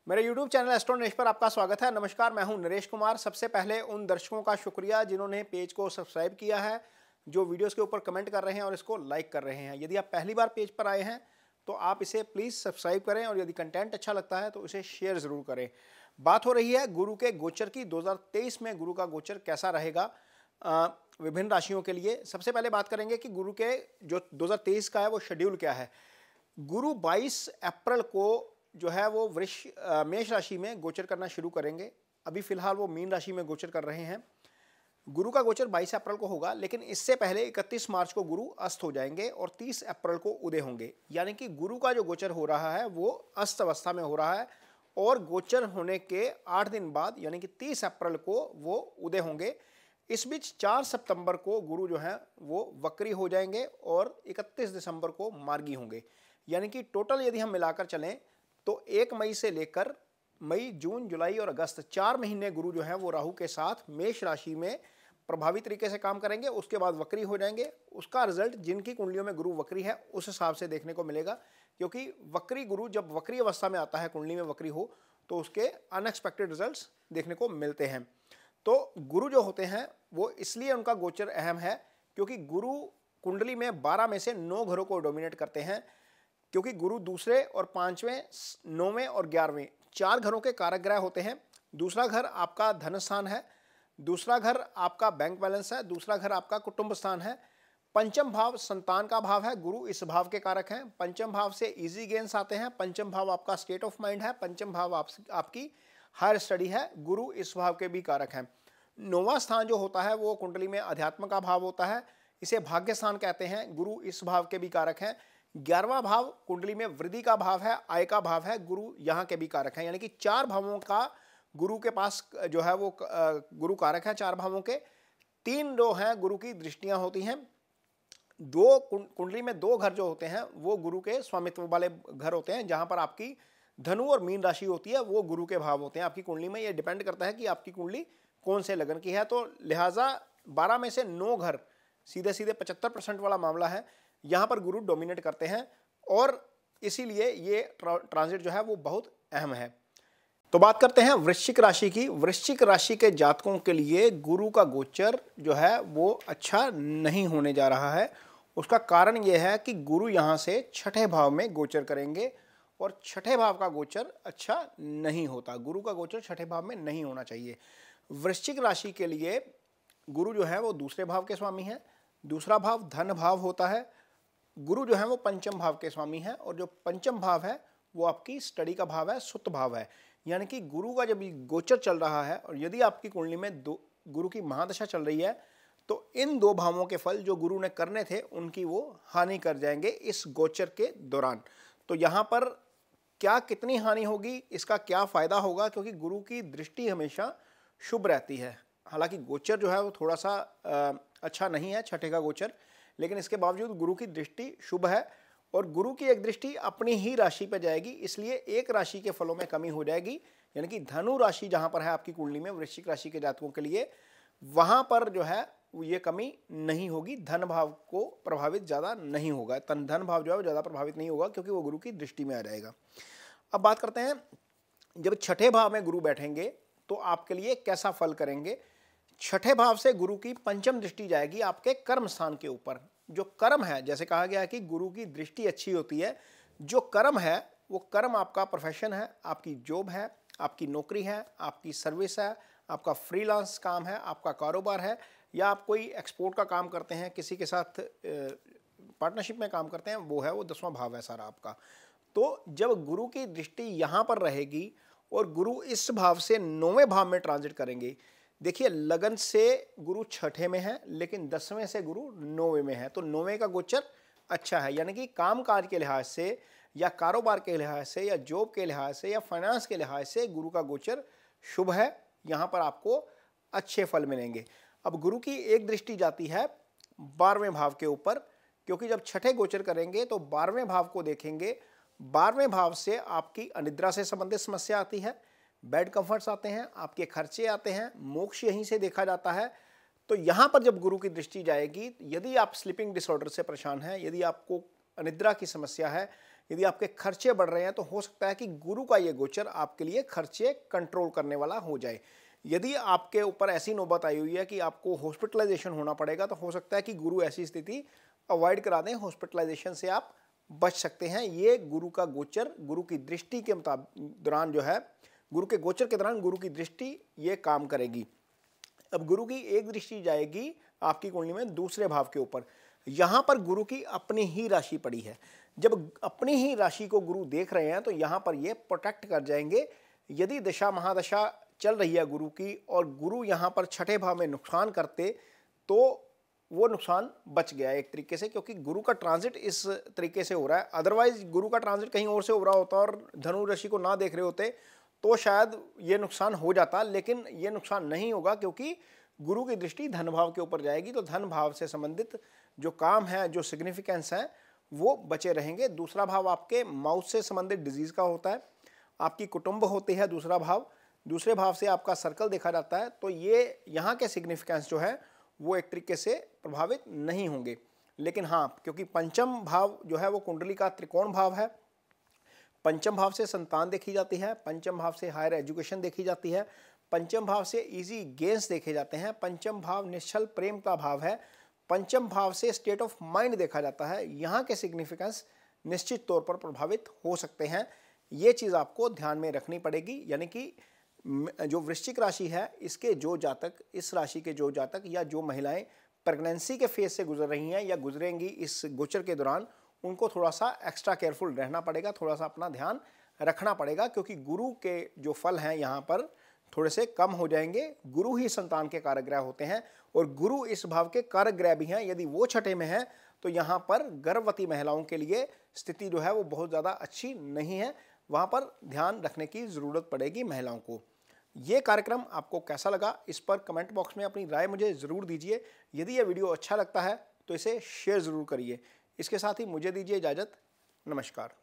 मेरे YouTube channel astro Naresh पर आपका स्वागत है। नमस्कार, मैं हूं नरेश कुमार। सबसे पहले उन दर्शकों का शुक्रिया जिन्होंने पेज को सब्सक्राइब किया है, जो वीडियोस के ऊपर कमेंट कर रहे हैं और इसको लाइक कर रहे हैं। यदि आप पहली बार पेज पर आए हैं तो आप इसे प्लीज़ सब्सक्राइब करें और यदि कंटेंट अच्छा लगता है तो इसे शेयर ज़रूर करें। बात हो रही है गुरु के गोचर की। 2023 में गुरु का गोचर कैसा रहेगा विभिन्न राशियों के लिए। सबसे पहले बात करेंगे कि गुरु के जो 2023 का है वो शेड्यूल क्या है। गुरु 22 अप्रैल को जो है वो मेष राशि में गोचर करना शुरू करेंगे। अभी फिलहाल वो मीन राशि में गोचर कर रहे हैं। गुरु का गोचर 22 अप्रैल को होगा, लेकिन इससे पहले 31 मार्च को गुरु अस्त हो जाएंगे और 30 अप्रैल को उदय होंगे। यानी कि गुरु का जो गोचर हो रहा है वो अस्त अवस्था में हो रहा है और गोचर होने के 8 दिन बाद यानी कि 30 अप्रैल को वो उदय होंगे। इस बीच 4 सितंबर को गुरु जो है वो वक्री हो जाएंगे और 31 दिसंबर को मार्गी होंगे। यानी कि टोटल यदि हम मिलाकर चलें तो 1 मई से लेकर मई, जून, जुलाई और अगस्त 4 महीने गुरु जो है वो राहु के साथ मेष राशि में प्रभावी तरीके से काम करेंगे। उसके बाद वक्री हो जाएंगे। उसका रिजल्ट जिनकी कुंडलियों में गुरु वक्री है उस हिसाब से देखने को मिलेगा, क्योंकि वक्री गुरु जब वक्री अवस्था में आता है, कुंडली में वक्री हो, तो उसके अनएक्सपेक्टेड रिजल्ट्स देखने को मिलते हैं। तो गुरु जो होते हैं वो इसलिए उनका गोचर अहम है क्योंकि गुरु कुंडली में 12 में से 9 घरों को डोमिनेट करते हैं। क्योंकि गुरु दूसरे और 5वें, 9वें और 11वें 4 घरों के कारक ग्रह होते हैं। दूसरा घर आपका धन स्थान है, दूसरा घर आपका बैंक बैलेंस है, दूसरा घर आपका कुटुंब स्थान है। पंचम भाव संतान का भाव है, गुरु इस भाव के कारक हैं। पंचम भाव से इजी गेन्स आते हैं। पंचम भाव आपका स्टेट ऑफ माइंड है। पंचम भाव आपकी हायर स्टडी है, गुरु इस भाव के भी कारक हैं। 9वां स्थान जो होता है वो कुंडली में अध्यात्म का भाव होता है, इसे भाग्य स्थान कहते हैं, गुरु इस भाव के भी कारक हैं। 11वां भाव कुंडली में वृद्धि का भाव है, आय का भाव है, गुरु यहाँ के भी कारक हैं। यानी कि 4 भावों का गुरु के पास जो है वो गुरु कारक है। 4 भावों के 3 जो हैं गुरु की दृष्टियां होती हैं। 2 कुंडली में 2 घर जो होते हैं वो गुरु के स्वामित्व वाले घर होते हैं। जहां पर आपकी धनु और मीन राशि होती है वो गुरु के भाव होते हैं आपकी कुंडली में। ये डिपेंड करता है कि आपकी कुंडली कौन से लगन की है। तो लिहाजा 12 में से 9 घर सीधे सीधे 75% वाला मामला है, यहाँ पर गुरु डोमिनेट करते हैं और इसीलिए ये ट्रांजिट जो है वो बहुत अहम है। तो बात करते हैं वृश्चिक राशि की। वृश्चिक राशि के जातकों के लिए गुरु का गोचर जो है वो अच्छा नहीं होने जा रहा है। उसका कारण ये है कि गुरु यहाँ से 6ठे भाव में गोचर करेंगे और 6ठे भाव का गोचर अच्छा नहीं होता। गुरु का गोचर 6ठे भाव में नहीं होना चाहिए। वृश्चिक राशि के लिए गुरु जो है वो दूसरे भाव के स्वामी हैं। दूसरा भाव धन भाव होता है। गुरु जो है वो पंचम भाव के स्वामी हैं और जो पंचम भाव है वो आपकी स्टडी का भाव है, सुत भाव है। यानी कि गुरु का जब गोचर चल रहा है और यदि आपकी कुंडली में गुरु की महादशा चल रही है तो इन 2 भावों के फल जो गुरु ने करने थे उनकी वो हानि कर जाएंगे इस गोचर के दौरान। तो यहाँ पर क्या कितनी हानि होगी, इसका क्या फायदा होगा, क्योंकि गुरु की दृष्टि हमेशा शुभ रहती है। हालांकि गोचर जो है वो थोड़ा सा अच्छा नहीं है, 6ठे का गोचर, लेकिन इसके बावजूद गुरु की दृष्टि शुभ है और गुरु की एक दृष्टि अपनी ही राशि पर जाएगी, इसलिए एक राशि के फलों में कमी हो जाएगी। यानी कि धनु राशि जहां पर है आपकी कुंडली में वृश्चिक राशि के जातकों के लिए, वहां पर जो है ये कमी नहीं होगी। धन भाव को प्रभावित ज़्यादा नहीं होगा, धन भाव जो है वो ज़्यादा प्रभावित नहीं होगा क्योंकि वो गुरु की दृष्टि में आ जाएगा। अब बात करते हैं जब 6ठे भाव में गुरु बैठेंगे तो आपके लिए कैसा फल करेंगे। 6ठे भाव से गुरु की पंचम दृष्टि जाएगी आपके कर्म स्थान के ऊपर। जो कर्म है, जैसे कहा गया है कि गुरु की दृष्टि अच्छी होती है, जो कर्म है वो कर्म आपका प्रोफेशन है, आपकी जॉब है, आपकी नौकरी है, आपकी सर्विस है, आपका फ्रीलांस काम है, आपका कारोबार है, या आप कोई एक्सपोर्ट का काम करते हैं, किसी के साथ पार्टनरशिप में काम करते हैं, वो है, वो 10वां भाव है सारा आपका। तो जब गुरु की दृष्टि यहाँ पर रहेगी और गुरु इस भाव से 9वें भाव में ट्रांजिट करेंगे। देखिए, लगन से गुरु 6ठे में है लेकिन 10वें से गुरु 9वें में है, तो 9वें का गोचर अच्छा है। यानी कि कामकाज के लिहाज से या कारोबार के लिहाज से या जॉब के लिहाज से या फाइनेंस के लिहाज से गुरु का गोचर शुभ है। यहाँ पर आपको अच्छे फल मिलेंगे। अब गुरु की एक दृष्टि जाती है 12वें भाव के ऊपर, क्योंकि जब 6ठे गोचर करेंगे तो 12वें भाव को देखेंगे। 12वें भाव से आपकी अनिद्रा से संबंधित समस्या आती है, बेड कंफर्ट्स आते हैं, आपके खर्चे आते हैं, मोक्ष यहीं से देखा जाता है। तो यहाँ पर जब गुरु की दृष्टि जाएगी, यदि आप स्लीपिंग डिसऑर्डर से परेशान हैं, यदि आपको अनिद्रा की समस्या है, यदि आपके खर्चे बढ़ रहे हैं तो हो सकता है कि गुरु का ये गोचर आपके लिए खर्चे कंट्रोल करने वाला हो जाए। यदि आपके ऊपर ऐसी नौबत आई हुई है कि आपको हॉस्पिटलाइजेशन होना पड़ेगा तो हो सकता है कि गुरु ऐसी स्थिति अवॉइड करा दें, हॉस्पिटलाइजेशन से आप बच सकते हैं। ये गुरु का गोचर, गुरु की दृष्टि के दौरान जो है, गुरु के गोचर के दौरान गुरु की दृष्टि ये काम करेगी। अब गुरु की एक दृष्टि जाएगी आपकी कुंडली में दूसरे भाव के ऊपर। यहाँ पर गुरु की अपनी ही राशि पड़ी है। जब अपनी ही राशि को गुरु देख रहे हैं तो यहाँ पर ये प्रोटेक्ट कर जाएंगे। यदि दशा महादशा चल रही है गुरु की और गुरु यहाँ पर छठे भाव में नुकसान करते तो वो नुकसान बच गया एक तरीके से, क्योंकि गुरु का ट्रांजिट इस तरीके से हो रहा है। अदरवाइज गुरु का ट्रांजिट कहीं और से हो रहा होता और धनु राशि को ना देख रहे होते तो शायद ये नुकसान हो जाता, लेकिन ये नुकसान नहीं होगा क्योंकि गुरु की दृष्टि धन भाव के ऊपर जाएगी। तो धन भाव से संबंधित जो काम है, जो सिग्निफिकेंस है, वो बचे रहेंगे। दूसरा भाव आपके माउथ से संबंधित डिजीज का होता है, आपकी कुटुंब होती है दूसरा भाव, दूसरे भाव से आपका सर्कल देखा जाता है। तो ये यहाँ के सिग्निफिकेंस जो है वो एक तरीके से प्रभावित नहीं होंगे। लेकिन हाँ, क्योंकि पंचम भाव जो है वो कुंडली का त्रिकोण भाव है, पंचम भाव से संतान देखी जाती है, पंचम भाव से हायर एजुकेशन देखी जाती है, पंचम भाव से इजी गेन्स देखे जाते हैं, पंचम भाव निश्चल प्रेम का भाव है, पंचम भाव से स्टेट ऑफ माइंड देखा जाता है। यहाँ के सिग्निफिकेंस निश्चित तौर पर प्रभावित हो सकते हैं। ये चीज़ आपको ध्यान में रखनी पड़ेगी। यानी कि जो वृश्चिक राशि है, इसके जो जातक, इस राशि के जो जातक या जो महिलाएं प्रेगनेंसी के फेज से गुजर रही हैं या गुजरेंगी इस गोचर के दौरान, उनको थोड़ा सा एक्स्ट्रा केयरफुल रहना पड़ेगा, थोड़ा सा अपना ध्यान रखना पड़ेगा, क्योंकि गुरु के जो फल हैं यहाँ पर थोड़े से कम हो जाएंगे। गुरु ही संतान के कारक ग्रह होते हैं और गुरु इस भाव के कारक ग्रह भी हैं। यदि वो छठे में है तो यहाँ पर गर्भवती महिलाओं के लिए स्थिति जो है वो बहुत ज़्यादा अच्छी नहीं है, वहाँ पर ध्यान रखने की ज़रूरत पड़ेगी महिलाओं को। ये कार्यक्रम आपको कैसा लगा, इस पर कमेंट बॉक्स में अपनी राय मुझे ज़रूर दीजिए। यदि ये वीडियो अच्छा लगता है तो इसे शेयर ज़रूर करिए। इसके साथ ही मुझे दीजिए इजाज़त। नमस्कार।